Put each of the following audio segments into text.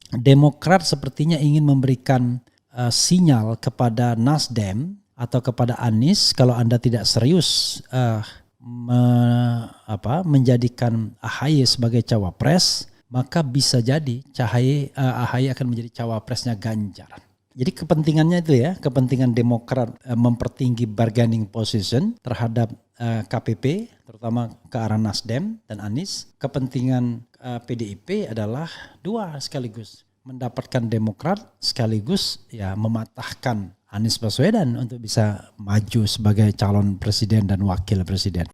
Demokrat sepertinya ingin memberikan sinyal kepada Nasdem atau kepada Anies, kalau Anda tidak serius menjadikan AHY sebagai cawapres, maka bisa jadi AHY akan menjadi cawapresnya Ganjar. Jadi kepentingannya itu ya, kepentingan Demokrat mempertinggi bargaining position terhadap KPP, terutama ke arah Nasdem dan Anies. Kepentingan PDIP adalah dua sekaligus, mendapatkan Demokrat sekaligus ya mematahkan Anies Baswedan untuk bisa maju sebagai calon presiden dan wakil presiden.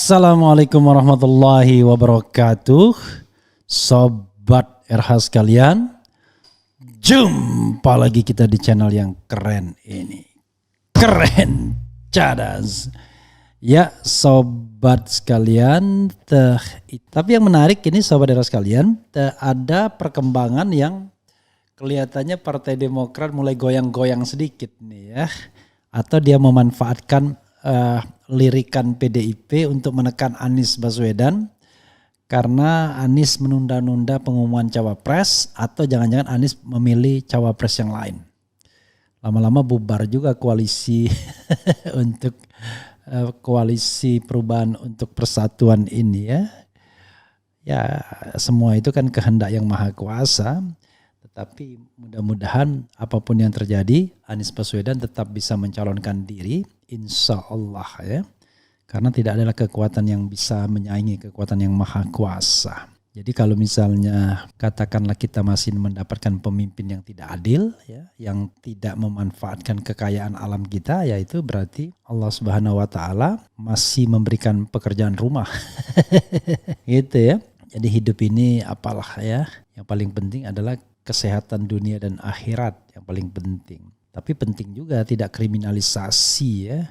Assalamualaikum warahmatullahi wabarakatuh. Sobat RH sekalian, jumpa lagi kita di channel yang keren ini. Keren cadas. Ya sobat sekalian, tapi yang menarik ini sobat RH sekalian, ada perkembangan yang kelihatannya Partai Demokrat mulai goyang-goyang sedikit nih ya. Atau dia memanfaatkan lirikan PDIP untuk menekan Anies Baswedan karena Anies menunda-nunda pengumuman cawapres, atau jangan-jangan Anies memilih cawapres yang lain. Lama-lama bubar juga koalisi untuk koalisi perubahan untuk persatuan ini ya. Ya semua itu kan kehendak yang maha kuasa. Tetapi mudah-mudahan apapun yang terjadi, Anies Baswedan tetap bisa mencalonkan diri, insya Allah ya. Karena tidak adalah kekuatan yang bisa menyaingi kekuatan yang maha kuasa. Jadi kalau misalnya katakanlah kita masih mendapatkan pemimpin yang tidak adil, ya, yang tidak memanfaatkan kekayaan alam kita, yaitu berarti Allah Subhanahu Wa Taala masih memberikan pekerjaan rumah, gitu ya. Jadi hidup ini apalah ya, yang paling penting adalah kesehatan dunia dan akhirat yang paling penting. Tapi penting juga tidak kriminalisasi ya.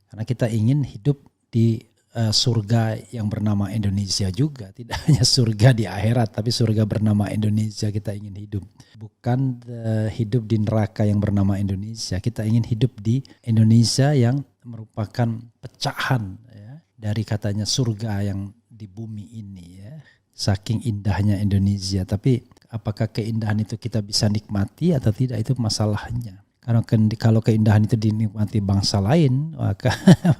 Karena kita ingin hidup di surga yang bernama Indonesia juga. Tidak hanya surga di akhirat, tapi surga bernama Indonesia kita ingin hidup. Bukan hidup di neraka yang bernama Indonesia. Kita ingin hidup di Indonesia yang merupakan pecahan ya, dari katanya surga yang di bumi ini ya. Saking indahnya Indonesia, tapi apakah keindahan itu kita bisa nikmati atau tidak, itu masalahnya. Karena kalau keindahan itu dinikmati bangsa lain, maka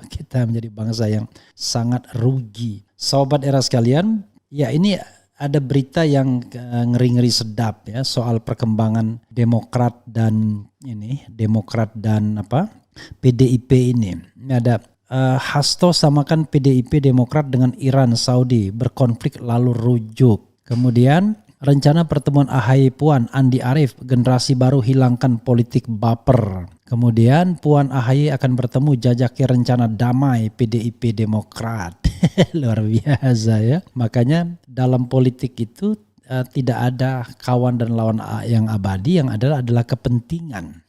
kita menjadi bangsa yang sangat rugi. Sobat era sekalian, ya ini ada berita yang ngeri-ngeri sedap ya soal perkembangan Demokrat dan PDIP ini. Ini ada Hasto samakan PDIP Demokrat dengan Iran Saudi, berkonflik lalu rujuk. Kemudian rencana pertemuan AHY Puan Andi Arief, generasi baru hilangkan politik baper. Kemudian Puan AHY akan bertemu, jajaki rencana damai PDIP Demokrat. Luar biasa ya. Makanya dalam politik itu tidak ada kawan dan lawan yang abadi, yang adalah kepentingan.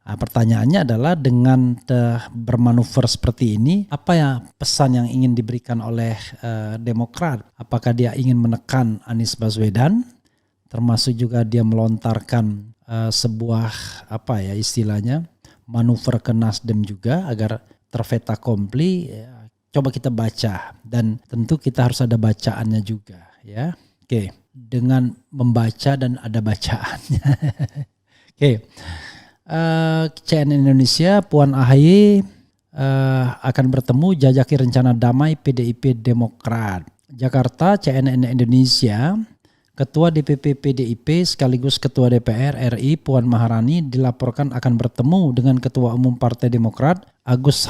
Nah, pertanyaannya adalah dengan bermanuver seperti ini, apa ya pesan yang ingin diberikan oleh Demokrat? Apakah dia ingin menekan Anies Baswedan, termasuk juga dia melontarkan sebuah istilahnya manuver ke Nasdem juga agar terfait accompli? Ya, coba kita baca, dan tentu kita harus ada bacaannya juga ya. Oke, dengan membaca dan ada bacaannya. Oke. CNN Indonesia, Puan AHY akan bertemu, jajaki rencana damai PDIP Demokrat. Jakarta, CNN Indonesia, Ketua DPP PDIP sekaligus Ketua DPR RI Puan Maharani dilaporkan akan bertemu dengan Ketua Umum Partai Demokrat Agus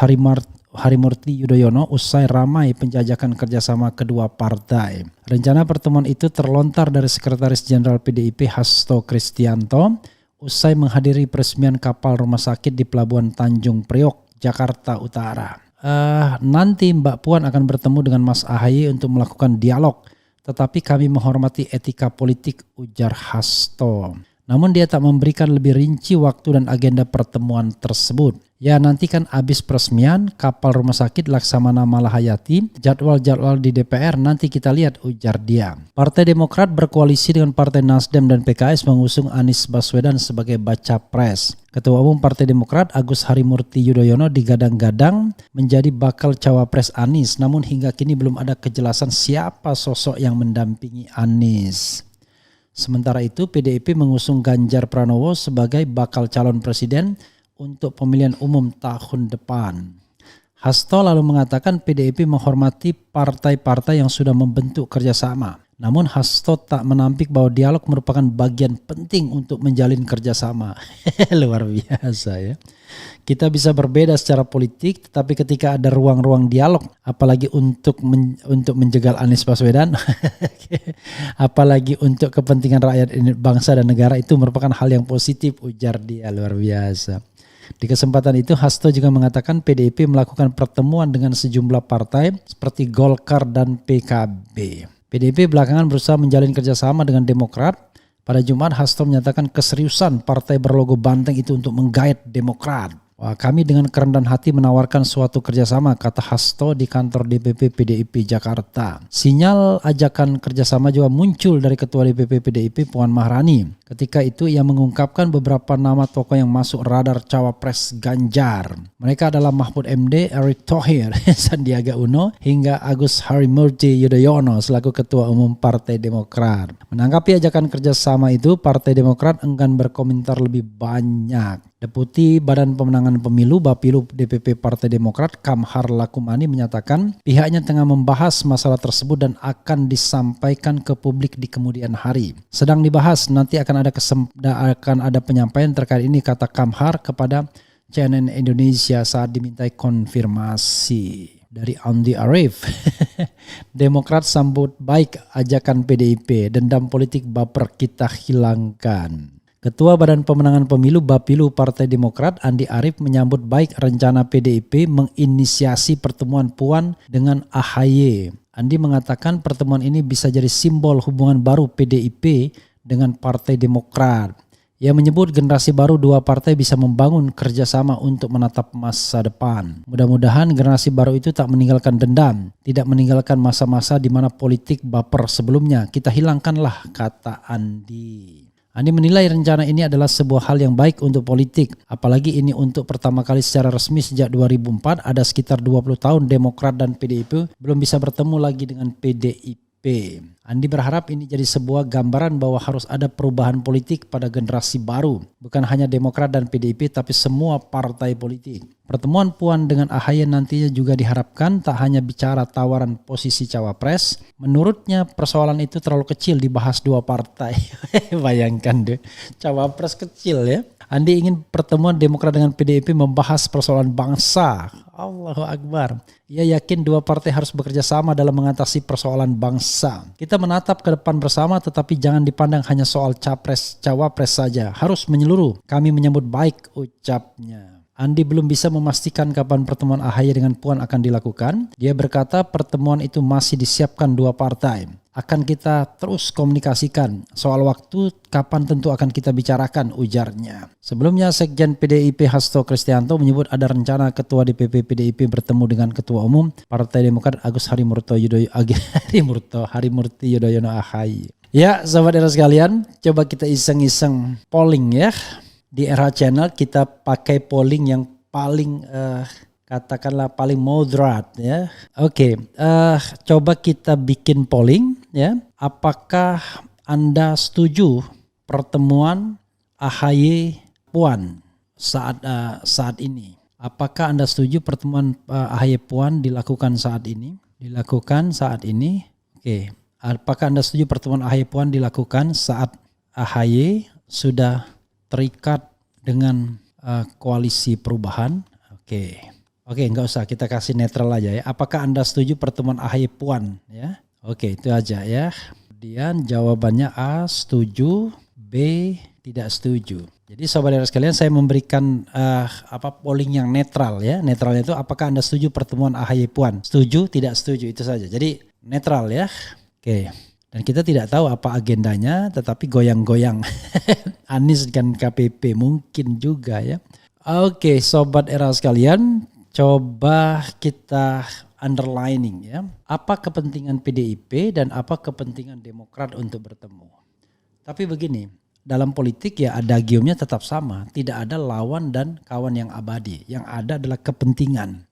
Harimurti Yudhoyono usai ramai penjajakan kerjasama kedua partai. Rencana pertemuan itu terlontar dari Sekretaris Jenderal PDIP Hasto Kristianto usai menghadiri peresmian kapal rumah sakit di Pelabuhan Tanjung Priok, Jakarta Utara. Nanti Mbak Puan akan bertemu dengan Mas AHY untuk melakukan dialog, tetapi kami menghormati etika politik, ujar Hasto. Namun dia tak memberikan lebih rinci waktu dan agenda pertemuan tersebut. Ya nanti kan habis peresmian kapal rumah sakit Laksamana Malahayati, jadwal-jadwal di DPR nanti kita lihat, ujar dia. Partai Demokrat berkoalisi dengan Partai Nasdem dan PKS mengusung Anies Baswedan sebagai baca pres. Ketua Umum Partai Demokrat Agus Harimurti Yudhoyono digadang-gadang menjadi bakal cawapres Anies, namun hingga kini belum ada kejelasan siapa sosok yang mendampingi Anies. Sementara itu PDIP mengusung Ganjar Pranowo sebagai bakal calon presiden untuk pemilihan umum tahun depan. Hasto lalu mengatakan PDIP menghormati partai-partai yang sudah membentuk kerjasama. Namun Hasto tak menampik bahwa dialog merupakan bagian penting untuk menjalin kerjasama. Luar biasa ya. Kita bisa berbeda secara politik, tetapi ketika ada ruang-ruang dialog, apalagi untuk menjegal Anies Baswedan, apalagi untuk kepentingan rakyat bangsa dan negara, itu merupakan hal yang positif, ujar dia. Luar biasa. Di kesempatan itu Hasto juga mengatakan PDIP melakukan pertemuan dengan sejumlah partai seperti Golkar dan PKB. PDIP belakangan berusaha menjalin kerjasama dengan Demokrat. Pada Jumat Hasto menyatakan keseriusan partai berlogo banteng itu untuk menggait Demokrat. Wah, kami dengan kerendahan hati menawarkan suatu kerjasama, kata Hasto di kantor DPP PDIP Jakarta. Sinyal ajakan kerjasama juga muncul dari Ketua DPP PDIP Puan Maharani. Ketika itu ia mengungkapkan beberapa nama tokoh yang masuk radar cawapres Ganjar. Mereka adalah Mahfud MD, Erick Thohir, Sandiaga Uno, hingga Agus Harimurti Yudhoyono selaku Ketua Umum Partai Demokrat. Menanggapi ajakan kerjasama itu, Partai Demokrat enggan berkomentar lebih banyak. Deputi Badan Pemenangan Pemilu Bapilu DPP Partai Demokrat Kamhar Lakumani menyatakan pihaknya tengah membahas masalah tersebut dan akan disampaikan ke publik di kemudian hari. Sedang dibahas, nanti akan ada penyampaian terkait ini, kata Kamhar kepada CNN Indonesia saat dimintai konfirmasi. Dari Andi Arief, Demokrat sambut baik ajakan PDIP, dendam politik baper kita hilangkan. Ketua Badan Pemenangan Pemilu Bapilu Partai Demokrat Andi Arief menyambut baik rencana PDIP menginisiasi pertemuan Puan dengan AHY. Andi mengatakan pertemuan ini bisa jadi simbol hubungan baru PDIP dengan Partai Demokrat. Ia menyebut generasi baru dua partai bisa membangun kerjasama untuk menatap masa depan. Mudah-mudahan generasi baru itu tak meninggalkan dendam, tidak meninggalkan masa-masa di mana politik baper sebelumnya. Kita hilangkanlah, kata Andi. Andi menilai rencana ini adalah sebuah hal yang baik untuk politik. Apalagi ini untuk pertama kali secara resmi sejak 2004, ada sekitar 20 tahun Demokrat dan PDIP belum bisa bertemu lagi dengan PDIP. Andi berharap ini jadi sebuah gambaran bahwa harus ada perubahan politik pada generasi baru. Bukan hanya Demokrat dan PDIP tapi semua partai politik. Pertemuan Puan dengan AHY nantinya juga diharapkan tak hanya bicara tawaran posisi cawapres. Menurutnya persoalan itu terlalu kecil dibahas dua partai. Bayangkan deh, cawapres kecil ya. Andi ingin pertemuan Demokrat dengan PDIP membahas persoalan bangsa. Allahu Akbar. Ia yakin dua partai harus bekerja sama dalam mengatasi persoalan bangsa. Kita menatap ke depan bersama, tetapi jangan dipandang hanya soal cawapres saja. Harus menyeluruh. Kami menyambut baik, ucapnya. Andi belum bisa memastikan kapan pertemuan AHY dengan Puan akan dilakukan. Dia berkata pertemuan itu masih disiapkan dua partai. Akan kita terus komunikasikan. Soal waktu kapan tentu akan kita bicarakan, ujarnya. Sebelumnya Sekjen PDIP Hasto Kristianto menyebut ada rencana Ketua DPP PDIP bertemu dengan Ketua Umum Partai Demokrat Agus Harimurti Yudhoyono AHY. Ya sahabat era sekalian, coba kita iseng-iseng polling ya. Di RH Channel kita pakai polling yang paling katakanlah paling moderat ya. Oke, coba kita bikin polling ya. Apakah Anda setuju pertemuan AHY Puan saat ini? Apakah Anda setuju pertemuan AHY Puan dilakukan saat ini? Oke. Apakah Anda setuju pertemuan AHY Puan dilakukan saat AHY sudah terikat dengan koalisi perubahan? Oke. Oke, nggak usah, kita kasih netral aja ya. Apakah Anda setuju pertemuan AHY Puan? Ya, oke, itu aja ya. Kemudian jawabannya A setuju, B tidak setuju. Jadi sobat era sekalian, saya memberikan polling yang netral ya. Netralnya itu apakah Anda setuju pertemuan AHY Puan? Setuju, tidak setuju, itu saja. Jadi netral ya. Oke. Dan kita tidak tahu apa agendanya, tetapi goyang-goyang Anies dan KPP mungkin juga ya. Oke, sobat era sekalian, coba kita underlining ya. Apa kepentingan PDIP dan apa kepentingan Demokrat untuk bertemu? Tapi begini, dalam politik ya adagiumnya tetap sama. Tidak ada lawan dan kawan yang abadi. Yang ada adalah kepentingan.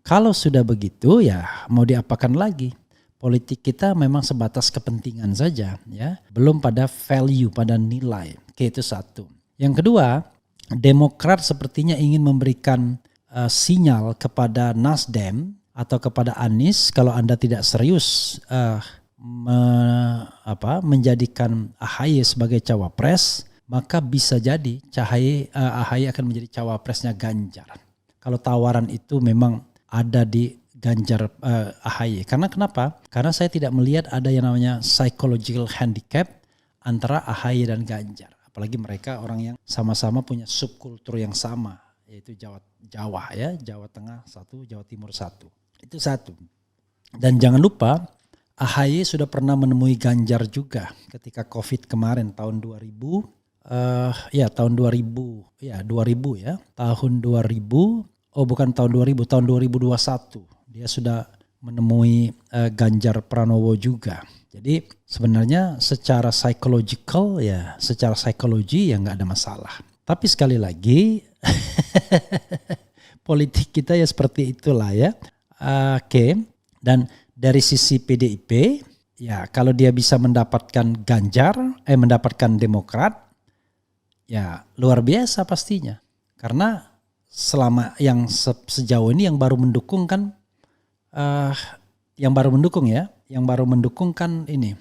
Kalau sudah begitu ya mau diapakan lagi? Politik kita memang sebatas kepentingan saja ya. Belum pada value, pada nilai. Oke, itu satu. Yang kedua, Demokrat sepertinya ingin memberikan sinyal kepada Nasdem atau kepada Anies kalau Anda tidak serius menjadikan AHY sebagai cawapres, maka bisa jadi AHY akan menjadi cawapresnya Ganjar. Kalau tawaran itu memang ada di Ganjar AHY. Karena kenapa? Karena saya tidak melihat ada yang namanya psychological handicap antara AHY dan Ganjar. Apalagi mereka orang yang sama-sama punya subkultur yang sama, yaitu Jawa ya, Jawa Tengah satu, Jawa Timur satu. Itu satu. Dan jangan lupa AHY sudah pernah menemui Ganjar juga ketika COVID kemarin tahun 2000 tahun 2000 tahun 2000 bukan tahun 2000, tahun 2021 dia sudah menemui Ganjar Pranowo juga. Jadi sebenarnya secara psikologi ya nggak ada masalah. Tapi sekali lagi politik kita ya seperti itulah ya. Oke. Dan dari sisi PDIP ya kalau dia bisa mendapatkan mendapatkan Demokrat ya luar biasa pastinya. Karena selama yang sejauh ini yang baru mendukung kan yang baru mendukung kan ini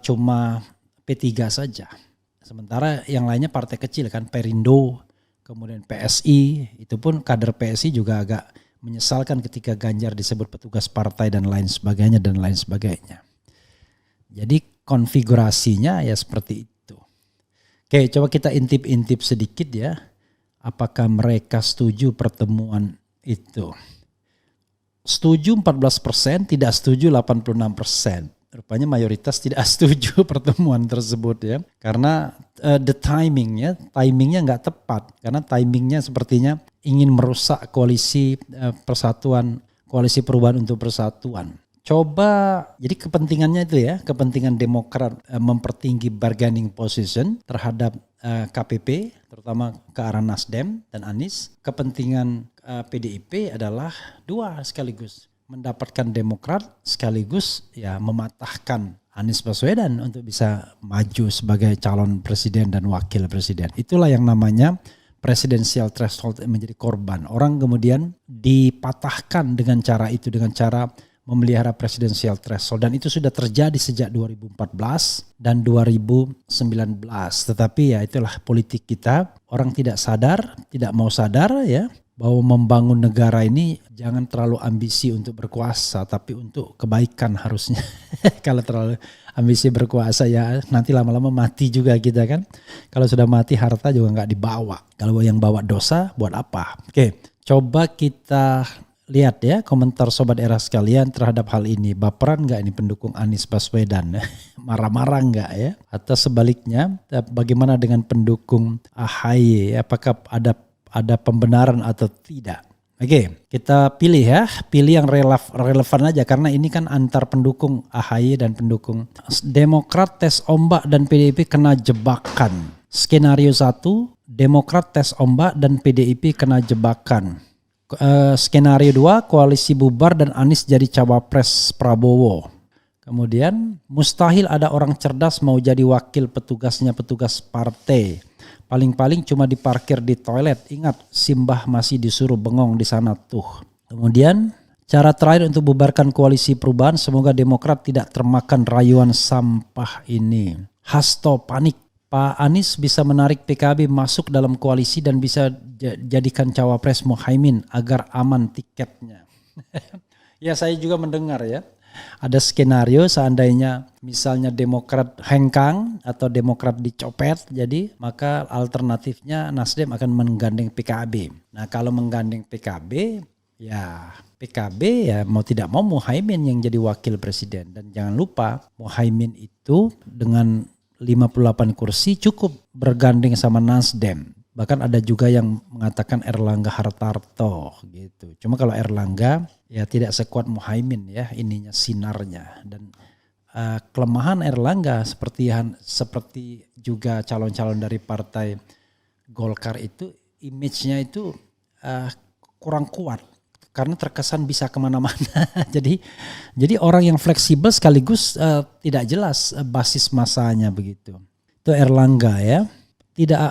cuma P3 saja. Sementara yang lainnya partai kecil kan, Perindo, kemudian PSI, itu pun kader PSI juga agak menyesalkan ketika Ganjar disebut petugas partai dan lain sebagainya. Jadi konfigurasinya ya seperti itu. Oke, coba kita intip-intip sedikit ya. Apakah mereka setuju pertemuan itu? Setuju 14%, tidak setuju 86%. Rupanya mayoritas tidak setuju pertemuan tersebut ya. Karena timingnya nggak tepat. Karena timingnya sepertinya ingin merusak koalisi koalisi perubahan untuk persatuan. Coba, jadi kepentingannya itu ya, kepentingan Demokrat mempertinggi bargaining position terhadap KPP, terutama ke arah Nasdem dan Anies. Kepentingan PDIP adalah dua sekaligus, mendapatkan Demokrat sekaligus ya mematahkan Anies Baswedan untuk bisa maju sebagai calon presiden dan wakil presiden. Itulah yang namanya presidensial threshold yang menjadi korban. Orang kemudian dipatahkan dengan cara itu, dengan cara memelihara presidensial threshold, dan itu sudah terjadi sejak 2014 dan 2019. Tetapi ya itulah politik kita, orang tidak mau sadar ya bahwa membangun negara ini jangan terlalu ambisi untuk berkuasa, tapi untuk kebaikan harusnya. Kalau terlalu ambisi berkuasa ya nanti lama-lama mati juga kita kan. Kalau sudah mati harta juga nggak dibawa. Kalau yang bawa dosa buat apa? Oke, coba kita lihat ya komentar sobat era sekalian terhadap hal ini. Baperan nggak ini pendukung Anies Baswedan? Marah-marah nggak ya? Atau sebaliknya, bagaimana dengan pendukung AHY? Apakah ada pembenaran atau tidak? Oke, kita pilih ya. Pilih yang relevan aja karena ini kan antar pendukung AHY dan pendukung Demokrat tes ombak dan PDIP kena jebakan. Skenario 1, Demokrat tes ombak dan PDIP kena jebakan. Skenario 2, koalisi bubar dan Anies jadi cawapres Prabowo. Kemudian mustahil ada orang cerdas mau jadi wakil petugas partai. Paling-paling cuma diparkir di toilet. Ingat, Simbah masih disuruh bengong di sana tuh. Kemudian cara terakhir untuk bubarkan koalisi perubahan, semoga Demokrat tidak termakan rayuan sampah ini. Hasto panik. Pak Anies bisa menarik PKB masuk dalam koalisi dan bisa jadikan cawapres Muhaimin agar aman tiketnya. Ya saya juga mendengar ya. Ada skenario seandainya misalnya Demokrat hengkang atau Demokrat dicopet, jadi maka alternatifnya Nasdem akan menggandeng PKB. Nah kalau menggandeng PKB, ya PKB ya mau tidak mau Muhaimin yang jadi wakil presiden. Dan jangan lupa Muhaimin itu dengan 58 kursi cukup bergandeng sama Nasdem. Bahkan ada juga yang mengatakan Erlangga Hartarto gitu. Cuma kalau Erlangga ya tidak sekuat Muhaimin ya ininya sinarnya. Dan kelemahan Erlangga seperti juga calon-calon dari partai Golkar itu image-nya itu kurang kuat. Karena terkesan bisa kemana-mana. jadi orang yang fleksibel sekaligus tidak jelas basis masanya begitu. Itu Erlangga ya.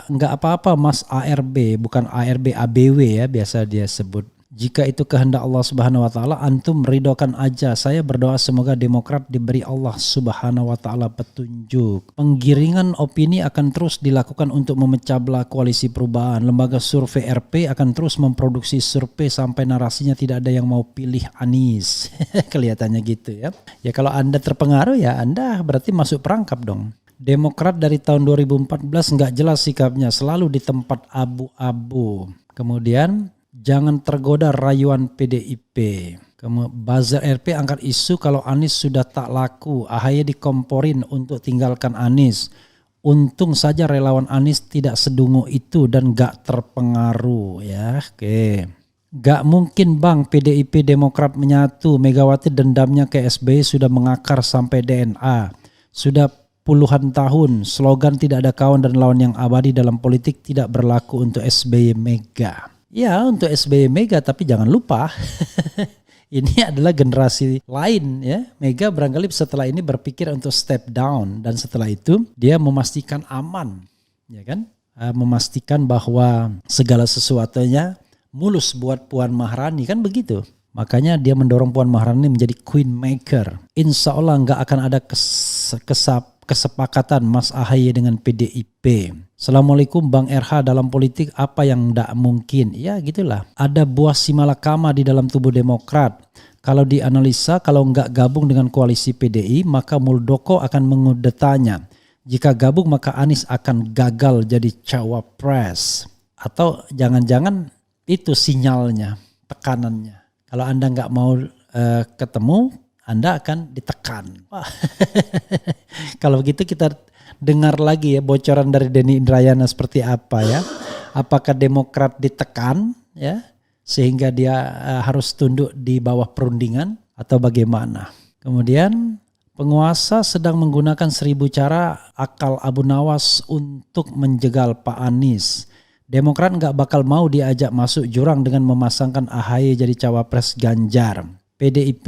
Enggak apa-apa Mas ARB, bukan ARB ABW ya biasa dia sebut. Jika itu kehendak Allah Subhanahu wa taala, antum ridhokan aja. Saya berdoa semoga Demokrat diberi Allah Subhanahu wa taala petunjuk. Penggiringan opini akan terus dilakukan untuk memecah belah koalisi perubahan. Lembaga survei RP akan terus memproduksi survei sampai narasinya tidak ada yang mau pilih Anies. Kelihatannya gitu ya. Ya kalau Anda terpengaruh ya Anda berarti masuk perangkap dong. Demokrat dari tahun 2014 nggak jelas sikapnya, selalu di tempat abu-abu. Kemudian jangan tergoda rayuan PDIP. Buzzer RP angkat isu kalau Anies sudah tak laku, AHY dikomporin untuk tinggalkan Anies. Untung saja relawan Anies tidak sedungu itu dan gak terpengaruh ya. Oke. Gak mungkin bang PDIP Demokrat menyatu. Megawati dendamnya ke SBY sudah mengakar sampai DNA. Sudah puluhan tahun slogan tidak ada kawan dan lawan yang abadi dalam politik tidak berlaku untuk SBY Mega. Ya untuk SBY Mega tapi jangan lupa ini adalah generasi lain ya. Mega barangkali setelah ini berpikir untuk step down dan setelah itu dia memastikan aman ya kan. Memastikan bahwa segala sesuatunya mulus buat Puan Maharani kan begitu. Makanya dia mendorong Puan Maharani menjadi queen maker. Insya Allah nggak akan ada kesepakatan Mas AHY dengan PDIP. Assalamualaikum Bang RH, dalam politik apa yang tidak mungkin? Ya gitulah. Ada buah simalakama di dalam tubuh Demokrat. Kalau dianalisa, kalau nggak gabung dengan koalisi PDI, maka Muldoko akan mengudetanya. Jika gabung maka Anies akan gagal jadi cawapres. Atau jangan-jangan itu sinyalnya, tekanannya. Kalau Anda nggak mau ketemu, Anda akan ditekan. Kalau begitu kita dengar lagi ya bocoran dari Denny Indrayana seperti apa ya. Apakah Demokrat ditekan ya sehingga dia harus tunduk di bawah perundingan atau bagaimana. Kemudian penguasa sedang menggunakan 1000 cara akal Abu Nawas untuk menjegal Pak Anies. Demokrat nggak bakal mau diajak masuk jurang dengan memasangkan AHY jadi cawapres Ganjar. PDIP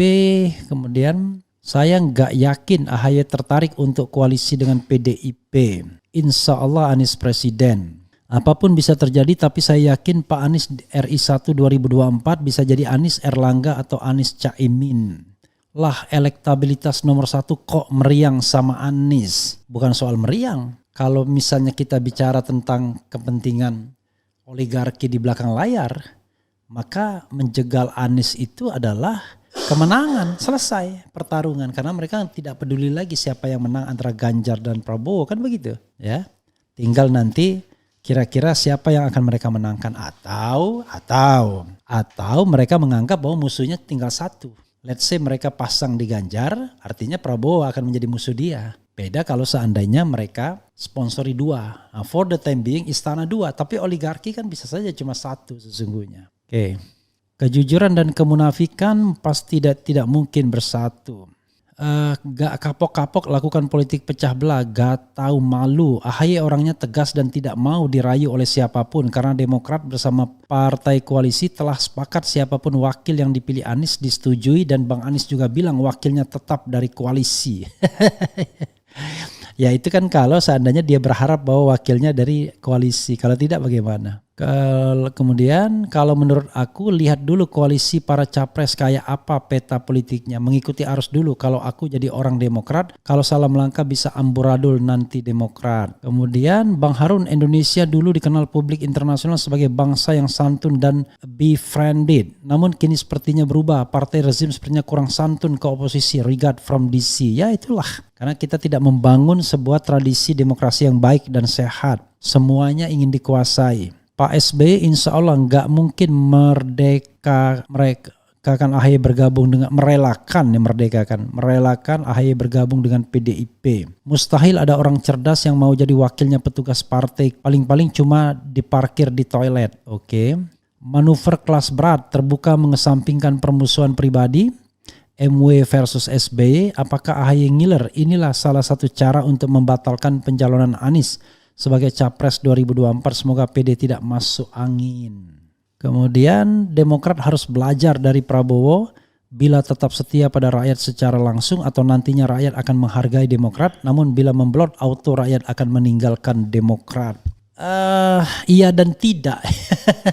kemudian saya nggak yakin AHY tertarik untuk koalisi dengan PDIP. Insya Allah Anies presiden. Apapun bisa terjadi tapi saya yakin Pak Anies RI 1 2024 bisa jadi Anies Erlangga atau Anies Caimin. Lah elektabilitas nomor 1 kok meriang sama Anies. Bukan soal meriang. Kalau misalnya kita bicara tentang kepentingan oligarki di belakang layar, maka menjegal Anies itu adalah kemenangan, selesai pertarungan. Karena mereka tidak peduli lagi siapa yang menang antara Ganjar dan Prabowo, kan begitu ya. Tinggal nanti kira-kira siapa yang akan mereka menangkan atau mereka menganggap bahwa musuhnya tinggal satu. Let's say mereka pasang di Ganjar, artinya Prabowo akan menjadi musuh dia. Beda kalau seandainya mereka sponsori 2. Nah, for the time being Istana 2, tapi oligarki kan bisa saja cuma 1 sesungguhnya. Oke. Kejujuran dan kemunafikan pasti tidak mungkin bersatu. Gak kapok-kapok lakukan politik pecah belah, gak tahu malu. AHY orangnya tegas dan tidak mau dirayu oleh siapapun karena Demokrat bersama partai koalisi telah sepakat siapapun wakil yang dipilih Anies disetujui dan Bang Anies juga bilang wakilnya tetap dari koalisi. Ya itu kan kalau seandainya dia berharap bahwa wakilnya dari koalisi, kalau tidak bagaimana? Kemudian kalau menurut aku lihat dulu koalisi para capres kayak apa peta politiknya. Mengikuti arus dulu kalau aku jadi orang Demokrat. Kalau salah melangkah bisa amburadul nanti Demokrat. Kemudian Bang Harun, Indonesia dulu dikenal publik internasional sebagai bangsa yang santun dan befriended. Namun kini sepertinya berubah. Partai rezim sepertinya kurang santun ke oposisi. Regard from DC. Ya itulah. Karena kita tidak membangun sebuah tradisi demokrasi yang baik dan sehat. Semuanya ingin dikuasai. Pak SBY insya Allah nggak mungkin merelakan AHY bergabung dengan PDIP. Mustahil ada orang cerdas yang mau jadi wakilnya petugas partai, paling-paling cuma diparkir di toilet. Oke. Manuver kelas berat terbuka mengesampingkan permusuhan pribadi. MW versus SBY, apakah AHY ngiler? Inilah salah satu cara untuk membatalkan pencalonan Anies sebagai capres 2024, semoga PD tidak masuk angin. Kemudian Demokrat harus belajar dari Prabowo bila tetap setia pada rakyat secara langsung atau nantinya rakyat akan menghargai Demokrat, namun bila memblot auto rakyat akan meninggalkan Demokrat. Iya dan tidak.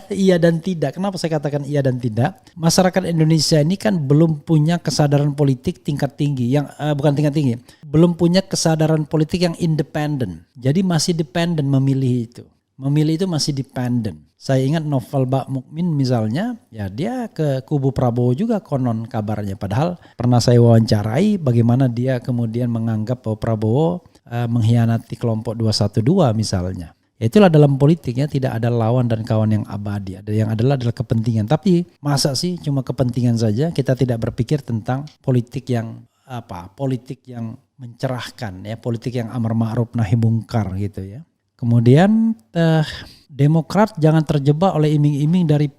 Iya dan tidak. Kenapa saya katakan iya dan tidak? Masyarakat Indonesia ini kan belum punya kesadaran politik tingkat tinggi, yang bukan tingkat tinggi, belum punya kesadaran politik yang independen. Jadi masih dependen memilih itu. Memilih itu masih dependen. Saya ingat Novel Bak Mukmin misalnya, ya dia ke kubu Prabowo juga konon kabarnya. Padahal pernah saya wawancarai bagaimana dia kemudian menganggap bahwa Prabowo mengkhianati kelompok 212 misalnya. Ya itulah dalam politik ya, tidak ada lawan dan kawan yang abadi. Ada yang adalah kepentingan. Tapi masa sih cuma kepentingan saja, kita tidak berpikir tentang politik yang politik yang mencerahkan ya, politik yang amar ma'ruf nahi mungkar gitu ya. Kemudian Demokrat jangan terjebak oleh iming-iming dari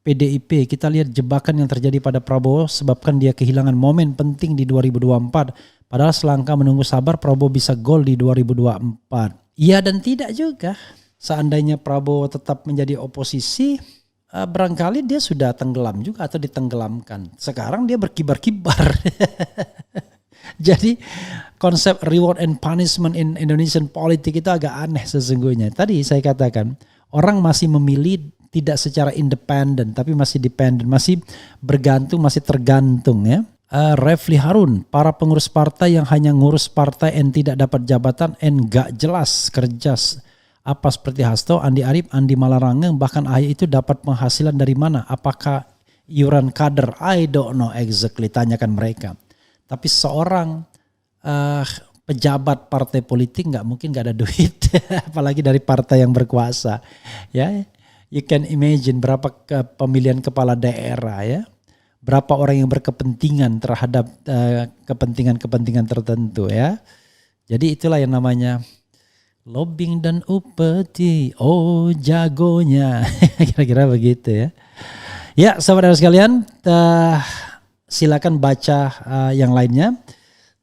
PDIP. Kita lihat jebakan yang terjadi pada Prabowo sebabkan dia kehilangan momen penting di 2024. Padahal selangkah menunggu sabar Prabowo bisa gol di 2024. Iya dan tidak juga. Seandainya Prabowo tetap menjadi oposisi, barangkali dia sudah tenggelam juga atau ditenggelamkan. Sekarang dia berkibar-kibar. Jadi konsep reward and punishment in Indonesian politik itu agak aneh sesungguhnya. Tadi saya katakan orang masih memilih tidak secara independen tapi masih dependen, masih bergantung, masih tergantung ya. Refli Harun, para pengurus partai yang hanya ngurus partai and tidak dapat jabatan and gak jelas kerja apa seperti Hasto, Andi Arief, Andi Malarangeng, bahkan AHY itu dapat penghasilan dari mana? Apakah iuran kader? I don't know exactly, tanyakan mereka. Tapi seorang pejabat partai politik nggak mungkin nggak ada duit, apalagi dari partai yang berkuasa. Ya, you can imagine berapa pemilihan kepala daerah ya. Berapa orang yang berkepentingan terhadap kepentingan-kepentingan tertentu ya. Jadi itulah yang namanya lobbying dan upeti, oh jagonya. Kira-kira begitu ya. Ya sahabat sekalian, silakan baca yang lainnya.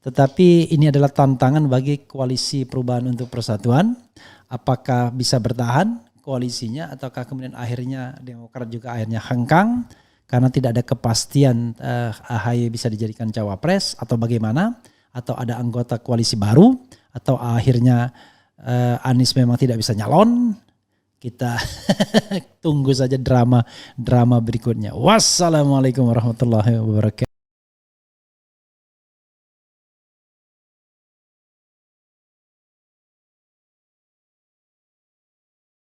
Tetapi ini adalah tantangan bagi koalisi perubahan untuk persatuan. Apakah bisa bertahan koalisinya ataukah kemudian akhirnya Demokrat juga akhirnya hengkang. Karena tidak ada kepastian AHY bisa dijadikan cawapres atau bagaimana. Atau ada anggota koalisi baru. Atau akhirnya Anies memang tidak bisa nyalon. Kita tunggu saja drama berikutnya. Wassalamualaikum warahmatullahi wabarakatuh.